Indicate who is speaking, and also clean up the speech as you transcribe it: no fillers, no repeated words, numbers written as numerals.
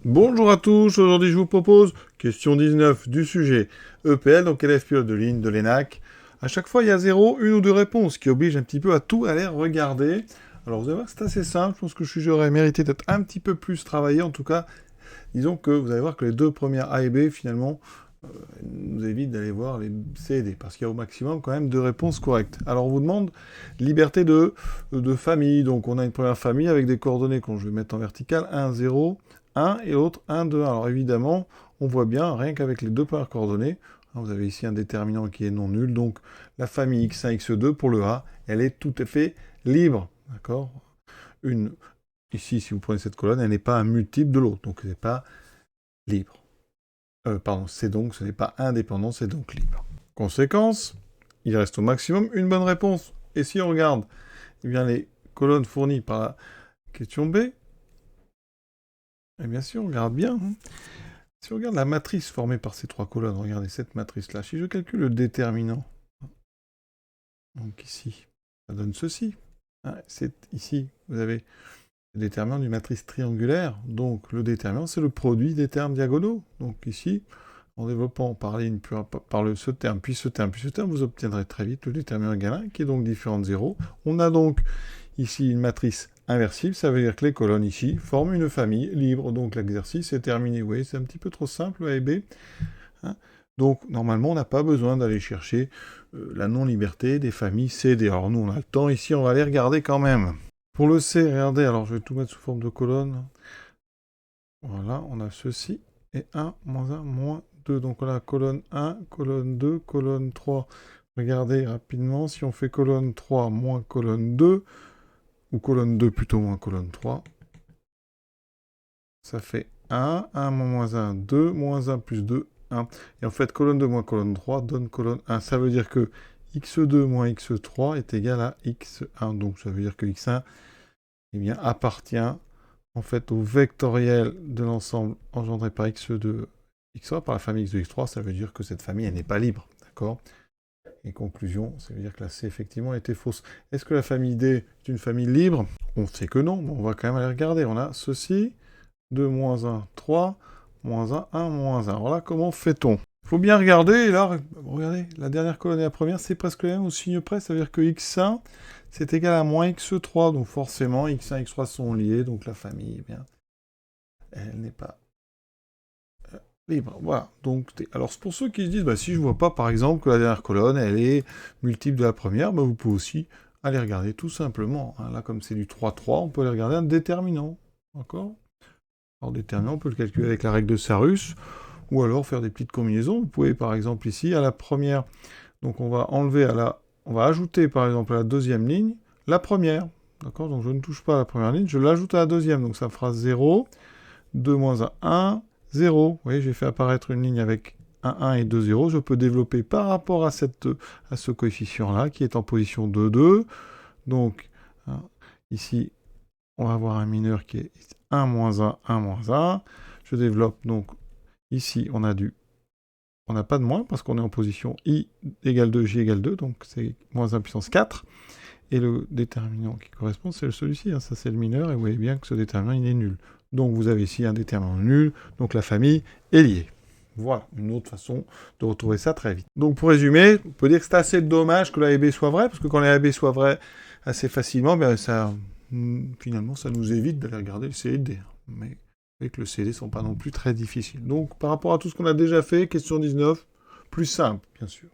Speaker 1: Bonjour à tous, aujourd'hui je vous propose question 19 du sujet EPL, donc élève pilote de ligne de l'ENAC. À chaque fois il y a 0, une ou deux réponses qui obligent un petit peu à tout aller regarder. Alors vous allez voir que c'est assez simple, je pense que j'aurais mérité d'être un petit peu plus travaillé, en tout cas disons que vous allez voir que les deux premières A et B finalement nous évitent d'aller voir les C et D, parce qu'il y a au maximum quand même deux réponses correctes. Alors on vous demande liberté de famille, donc on a une première famille avec des coordonnées qu'on je vais mettre en vertical, 1, 0, 1 et l'autre 1, 2, 1. Alors évidemment, on voit bien, rien qu'avec les deux premières coordonnées, vous avez ici un déterminant qui est non nul, donc la famille x1, x2 pour le A, elle est tout à fait libre, d'accord. Ici, si vous prenez cette colonne, elle n'est pas un multiple de l'autre, donc elle n'est pas libre. Pardon, c'est donc, ce n'est pas indépendant, c'est donc libre. Conséquence, il reste au maximum une bonne réponse. Et si on regarde eh bien, les colonnes fournies par la question B, et bien sûr, on regarde bien. Si on regarde la matrice formée par ces trois colonnes, regardez cette matrice-là. Si je calcule le déterminant, donc ici, ça donne ceci. C'est ici, vous avez le déterminant d'une matrice triangulaire. Donc le déterminant, c'est le produit des termes diagonaux. Donc ici, en développant par ligne, puis par ce terme, puis ce terme, puis ce terme, vous obtiendrez très vite le déterminant égal 1, qui est donc différent de 0. On a donc ici une matrice inversible, ça veut dire que les colonnes ici forment une famille libre, donc l'exercice est terminé. Vous voyez, c'est un petit peu trop simple, A et B. Donc, normalement, on n'a pas besoin d'aller chercher la non-liberté des familles C et D. Alors, nous, on a le temps ici, on va les regarder quand même. Pour le C, regardez, alors je vais tout mettre sous forme de colonne. Voilà, on a ceci, et 1, moins 1, moins 2. Donc, on a colonne 1, colonne 2, colonne 3. Regardez rapidement, si on fait colonne 3 moins colonne 2, ou colonne 2 plutôt moins colonne 3, ça fait 1, 1 moins 1, 2, moins 1 plus 2, 1. Et en fait, colonne 2 moins colonne 3 donne colonne 1. Ça veut dire que x2 moins x3 est égal à x1. Donc ça veut dire que x1 eh bien, appartient en fait au vectoriel de l'ensemble engendré par x2, x3, par la famille x2, x3. Ça veut dire que cette famille, elle n'est pas libre. D'accord ? Et conclusion, ça veut dire que la C, effectivement, était fausse. Est-ce que la famille D est une famille libre? On sait que non, mais on va quand même aller regarder. On a ceci, 2, moins 1, 3, moins 1, 1, moins 1. Alors là, comment fait-on? Il faut bien regarder, et là, regardez, la dernière colonne et la première, c'est presque le même au signe près, ça veut dire que x1, c'est égal à moins x3, donc forcément, x1 et x3 sont liés, donc la famille, eh bien, elle n'est pas libre. Voilà. Donc, alors, pour ceux qui se disent, bah, si je vois pas, par exemple, que la dernière colonne, elle est multiple de la première, bah, vous pouvez aussi aller regarder tout simplement. Là, comme c'est du 3-3, on peut aller regarder un déterminant. D'accord? Alors, déterminant, on peut le calculer avec la règle de Sarus, ou alors faire des petites combinaisons. Vous pouvez, par exemple, ici, à la première, donc on va enlever on va ajouter, par exemple, à la deuxième ligne, la première. D'accord? Donc, je ne touche pas à la première ligne, je l'ajoute à la deuxième. Donc, ça fera 0, 2 moins 1, 1, 0. Vous voyez, j'ai fait apparaître une ligne avec 1, 1 et 2, 0. Je peux développer par rapport à ce coefficient-là, qui est en position 2, 2. Donc, ici, on va avoir un mineur qui est 1, moins 1, 1, moins 1. Je développe, donc, ici, on n'a pas de moins, parce qu'on est en position i égale 2, j égale 2, donc c'est moins 1 puissance 4. Et le déterminant qui correspond, c'est celui-ci, ça c'est le mineur, et vous voyez bien que ce déterminant, il est nul. Donc vous avez ici un déterminant nul, donc la famille est liée. Voilà, une autre façon de retrouver ça très vite. Donc pour résumer, on peut dire que c'est assez dommage que la A et B soit vraie, parce que quand la A et B soit vraie assez facilement, ben ça, finalement, ça nous évite d'aller regarder le C et le D. Mais avec le C et D, ne sont pas non plus très difficiles. Donc par rapport à tout ce qu'on a déjà fait, question 19, plus simple, bien sûr.